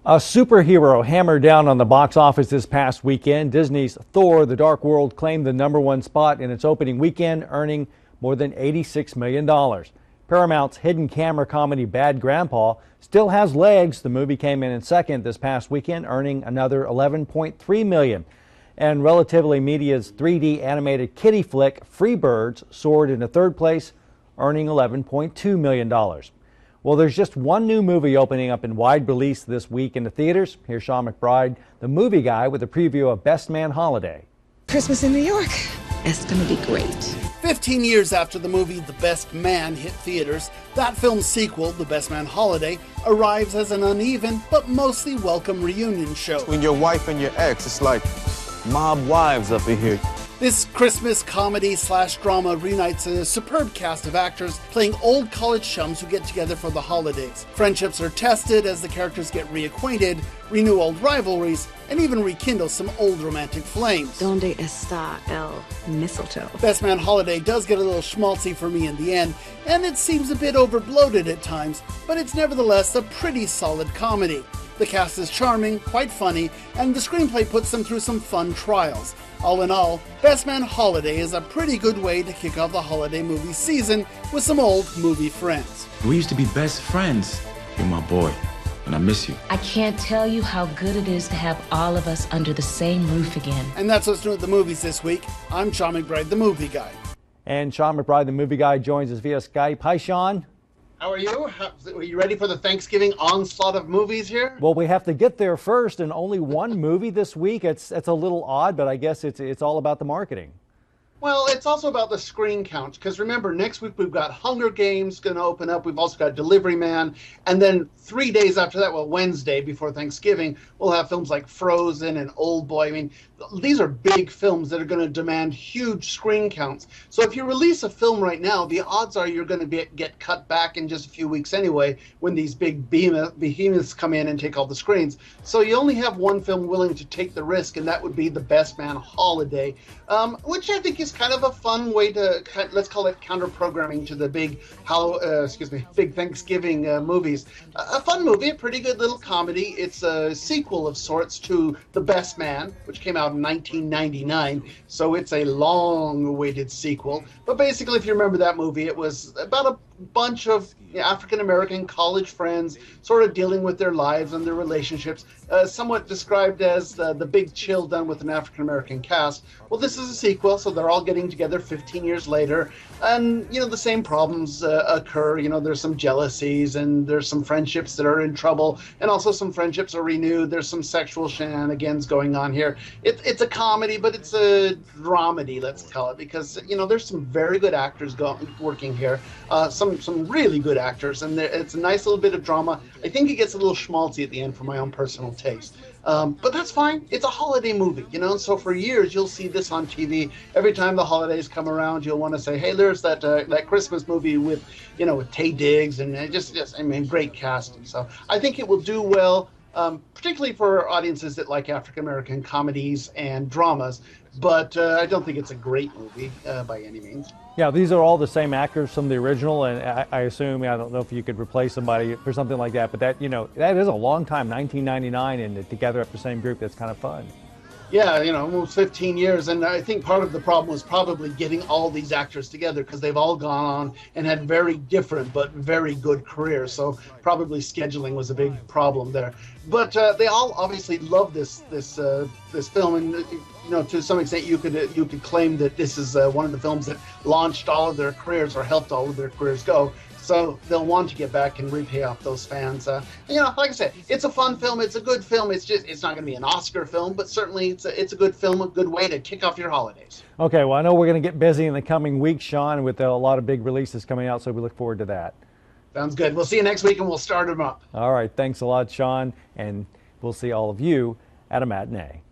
A superhero hammered down on the box office this past weekend. Disney's Thor: The Dark World claimed the #1 spot in its opening weekend, earning more than $86 million. Paramount's hidden camera comedy Bad Grandpa still has legs. The movie came in second this past weekend, earning another $11.3 million. And Relatively Media's 3D animated kiddie flick Freebirds soared into third place, earning $11.2 million. Well, there's just one new movie opening up in wide release this week in the theaters. Here's Sean McBride, the movie guy, with a preview of Best Man Holiday. Christmas in New York. It's going to be great. 15 years after the movie The Best Man hit theaters, that film's sequel, The Best Man Holiday, arrives as an uneven but mostly welcome reunion show. When your wife and your ex, it's like mob wives up in here. This Christmas comedy/drama reunites a superb cast of actors playing old college chums who get together for the holidays. Friendships are tested as the characters get reacquainted, renew old rivalries, and even rekindle some old romantic flames. Donde está el mistletoe? Best Man Holiday does get a little schmaltzy for me in the end, and it seems a bit overbloated at times, but it's nevertheless a pretty solid comedy. The cast is charming, quite funny, and the screenplay puts them through some fun trials. All in all, Best Man Holiday is a pretty good way to kick off the holiday movie season with some old movie friends. We used to be best friends. You're my boy, and I miss you. I can't tell you how good it is to have all of us under the same roof again. And that's what's new at the movies this week. I'm Sean McBride, the movie guy. And Sean McBride, the movie guy, joins us via Skype. Hi, Sean. How are you? Are you ready for the Thanksgiving onslaught of movies here? Well, we have to get there first, and only one movie this week. It's a little odd, but I guess it's all about the marketing. Well, it's also about the screen count, because remember, next week we've got Hunger Games going to open up. We've also got Delivery Man. And then 3 days after that, well, Wednesday before Thanksgiving, we'll have films like Frozen and Old Boy. I mean, these are big films that are going to demand huge screen counts. So if you release a film right now, the odds are you're going to get cut back in just a few weeks anyway when these big behemoths come in and take all the screens. So you only have one film willing to take the risk, and that would be The Best Man Holiday, which I think is kind of a fun way to, let's call it counter-programming to the big big Thanksgiving movies. A fun movie, a pretty good little comedy. It's a sequel of sorts to The Best Man, which came out in 1999, so it's a long-awaited sequel. But basically, if you remember that movie, it was about a bunch of African-American college friends sort of dealing with their lives and their relationships, somewhat described as the Big Chill done with an African-American cast. Well, this is a sequel, so they're all getting together 15 years later, and, the same problems occur. There's some jealousies, and there's some friendships that are in trouble, and also some friendships are renewed. There's some sexual shenanigans going on here. It's a comedy, but it's a dramedy, let's call it, because, there's some very good actors working here, some really good actors, and it's a nice little bit of drama. I think it gets a little schmaltzy at the end for my own personal taste. But that's fine. It's a holiday movie, so for years you'll see this on TV. Every time the holidays come around, you'll want to say, hey, there's that Christmas movie with, with Taye Diggs, and great casting. So I think it will do well, particularly for audiences that like African-American comedies and dramas. But I don't think it's a great movie by any means. Yeah, these are all the same actors from the original, and I assume, I don't know if you could replace somebody for something like that, but that is a long time, 1999, and together up the same group. That's kind of fun. Yeah, almost 15 years, and I think part of the problem was probably getting all these actors together, because they've all gone on and had very different but very good careers, so probably scheduling was a big problem there. But they all obviously love this film, and to some extent you could claim that this is one of the films that launched all of their careers or helped all of their careers go. So they'll want to get back and repay off those fans. Like I said, it's a fun film. It's a good film. It's not going to be an Oscar film, but certainly it's a good film, a good way to kick off your holidays. Okay, well, I know we're going to get busy in the coming weeks, Sean, with a lot of big releases coming out, so we look forward to that. Sounds good. We'll see you next week, and we'll start them up. All right, thanks a lot, Sean, and we'll see all of you at a matinee.